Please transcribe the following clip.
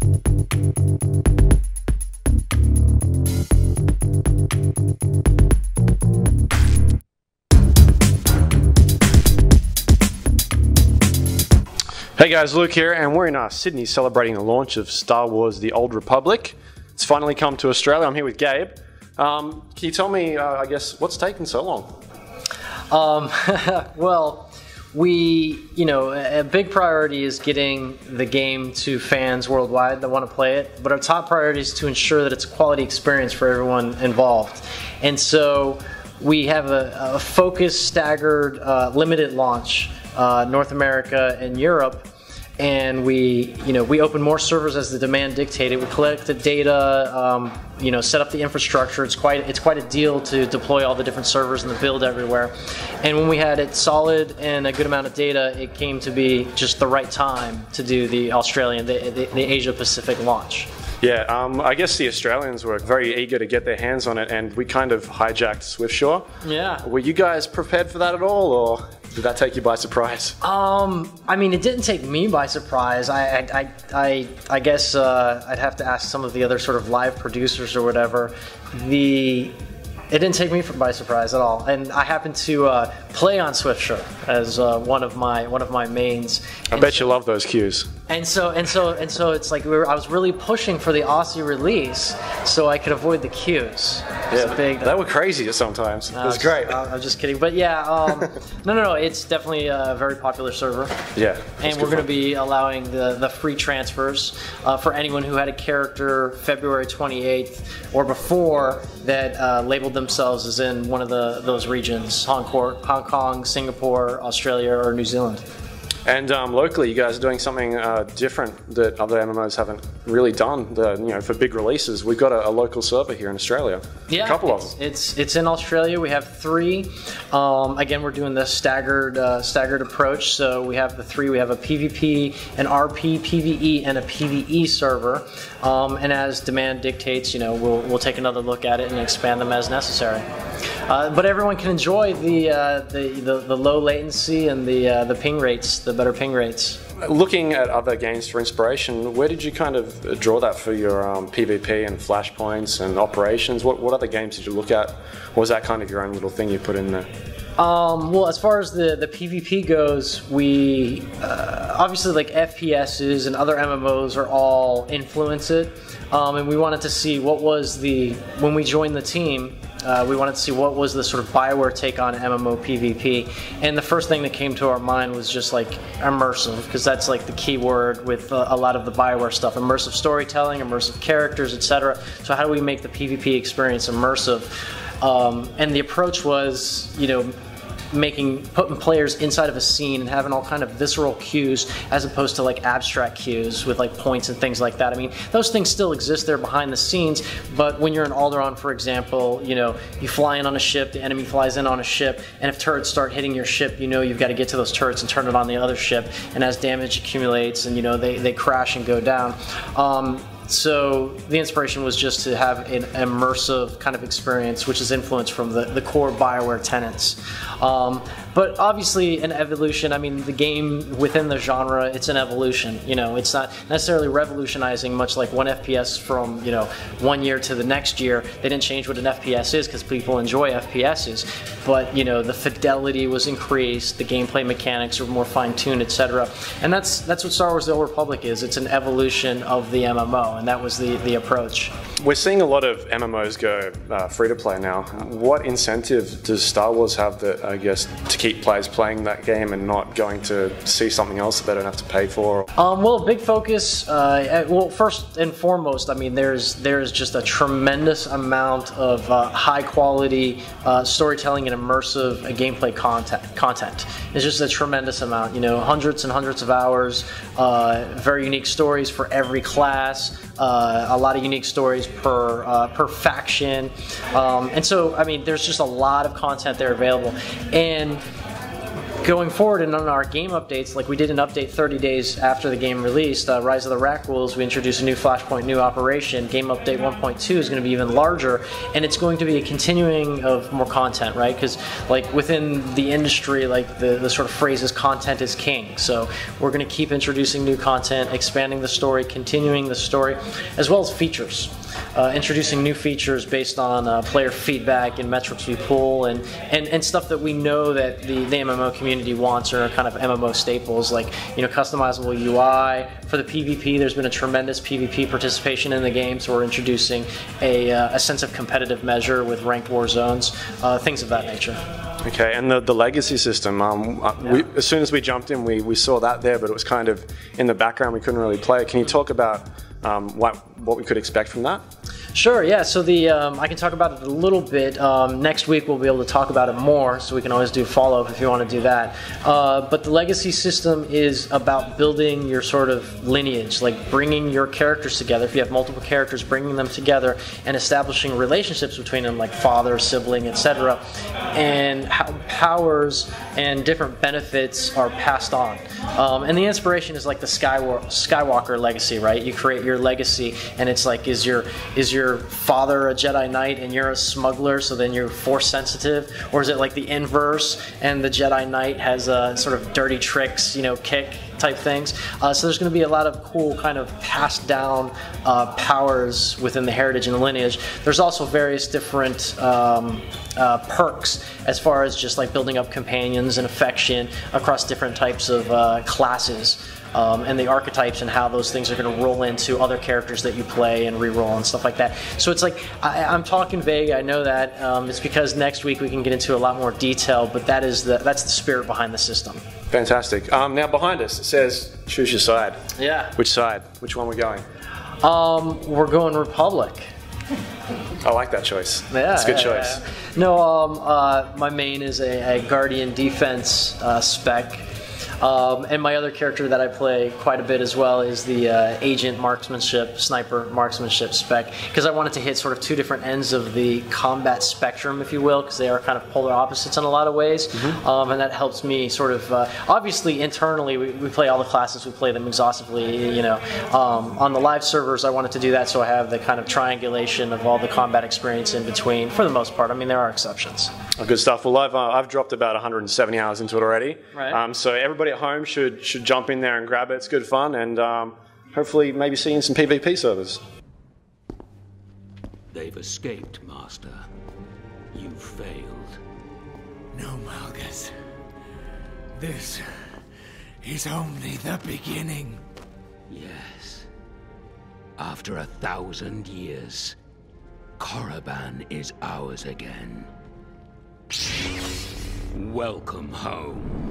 Hey guys, Luke here, and we're in Sydney celebrating the launch of Star Wars The Old Republic. It's finally come to Australia. I'm here with Gabe. Can you tell me, I guess, what's taken so long? Well, a big priority is getting the game to fans worldwide that want to play it, but our top priority is to ensure that it's a quality experience for everyone involved. And so we have a focused, staggered, limited launch, North America and Europe. And we open more servers as the demand dictated. We collect the data, set up the infrastructure. It's quite a deal to deploy all the different servers and the build everywhere. And when we had it solid and a good amount of data, it came to be just the right time to do the Australian, the Asia Pacific launch. Yeah, I guess the Australians were very eager to get their hands on it, and we kind of hijacked Swiftshore. Yeah. Were you guys prepared for that at all, or did that take you by surprise? I mean, it didn't take me by surprise. I guess I'd have to ask some of the other sort of live producers or whatever. It didn't take me by surprise at all, and I happened to play on Swiftshore as one of my mains. I bet you love those queues. And so it's like I was really pushing for the Aussie release so I could avoid the queues. Yeah, they were crazy sometimes. It was great. I'm just kidding, but yeah, no, it's definitely a very popular server. Yeah, and we're going to be allowing the free transfers for anyone who had a character February 28th or before that labeled themselves as in one of those regions: Hong Kong, Singapore, Australia, or New Zealand. And locally, you guys are doing something different that other MMOs haven't really done. For big releases, we've got a local server here in Australia. Yeah, a couple of them. It's in Australia. We have 3. Again, we're doing the staggered approach. So we have the 3. We have a PvP, an RP, PvE, and a PvE server. And as demand dictates, we'll take another look at it and expand them as necessary. But everyone can enjoy the low latency and the ping rates, the better ping rates. Looking at other games for inspiration, where did you kind of draw that for your PvP and Flashpoints and Operations? What other games did you look at? Or was that kind of your own little thing you put in there? Well, as far as the PvP goes, we obviously like FPSs and other MMOs are all influence it, and we wanted to see what was when we joined the team. We wanted to see what was the sort of BioWare take on MMO PvP, and the first thing that came to our mind was just like immersive, because that's like the key word with a lot of the BioWare stuff: immersive storytelling, immersive characters, etc. So how do we make the PvP experience immersive? And the approach was, putting players inside of a scene and having all kind of visceral cues as opposed to like abstract cues with like points and things like that. I mean, those things still exist there behind the scenes, but when you're in Alderaan, for example, you fly in on a ship, the enemy flies in on a ship, and if turrets start hitting your ship, you've got to get to those turrets and turn it on the other ship, and as damage accumulates and they crash and go down. So the inspiration was just to have an immersive kind of experience, which is influenced from the core BioWare tenets. But obviously an evolution. I mean, the game within the genre, it's an evolution. It's not necessarily revolutionizing, much like one FPS from 1 year to the next year. They didn't change what an FPS is because people enjoy FPSs, but the fidelity was increased, the gameplay mechanics are more fine-tuned, etc. And that's what Star Wars: The Old Republic is. It's an evolution of the MMO, and that was the approach. We're seeing a lot of MMOs go free-to-play now. What incentive does Star Wars have that, I guess, to keep players playing that game and not going to see something else that they don't have to pay for? Well, a big focus, well, first and foremost, I mean, there's just a tremendous amount of high-quality storytelling and immersive gameplay content. It's just a tremendous amount, hundreds and hundreds of hours, very unique stories for every class, a lot of unique stories per faction, and so I mean there's just a lot of content there available, and going forward and on our game updates, like we did an update 30 days after the game released, Rise of the Rat Ghouls, we introduced a new Flashpoint, new operation. Game update 1.2 is going to be even larger, and it's going to be a continuing of more content, right? Because like within the industry, like the sort of phrase is content is king. So we're going to keep introducing new content, expanding the story, continuing the story, as well as features. Introducing new features based on player feedback and metrics we pull, and stuff that we know that the MMO community wants, or kind of MMO staples, like customizable UI. For the PvP, there's been a tremendous PvP participation in the game, so we're introducing a sense of competitive measure with ranked war zones, things of that nature. Okay, and the legacy system, as soon as we jumped in, we saw that there, but it was kind of in the background, we couldn't really play it. Can you talk about what we could expect from that? Sure, yeah, so I can talk about it a little bit. Next week we'll be able to talk about it more, so we can always do follow-up if you want to do that. But the legacy system is about building your sort of lineage, like bringing your characters together. If you have multiple characters, bringing them together and establishing relationships between them, like father, sibling, etc., and how powers and different benefits are passed on. And the inspiration is like the Skywalker legacy, right? You create your legacy, and it's like, is your father a Jedi Knight and you're a smuggler, so then you're Force sensitive? Or is it like the inverse, and the Jedi Knight has sort of dirty tricks, kick type things? So there's going to be a lot of cool kind of passed down powers within the heritage and the lineage. There's also various different perks as far as just like building up companions and affection across different types of classes. And the archetypes and how those things are going to roll into other characters that you play and re-roll and stuff like that. So it's like, I'm talking vague, I know that. It's because next week we can get into a lot more detail, but that's the spirit behind the system. Fantastic. Now behind us it says, choose your side. Yeah. Which side? Which one we're going? We're going Republic. I like that choice. Yeah, it's a good choice. Yeah. No, my main is a Guardian defense spec. And my other character that I play quite a bit as well is the agent marksmanship, sniper marksmanship spec, because I wanted to hit sort of two different ends of the combat spectrum, if you will, because they are kind of polar opposites in a lot of ways. Mm-hmm. And that helps me sort of, obviously internally we play all the classes, we play them exhaustively, on the live servers I wanted to do that, so I have the kind of triangulation of all the combat experience in between, for the most part. I mean, there are exceptions. Oh, good stuff. Well, I've dropped about 170 hours into it already. Right. So everybody at home should jump in there and grab it. It's good fun, and hopefully maybe see you in some PvP servers. They've escaped, Master. You failed. No, Malgus. This is only the beginning. Yes. After 1,000 years, Korriban is ours again. Welcome home.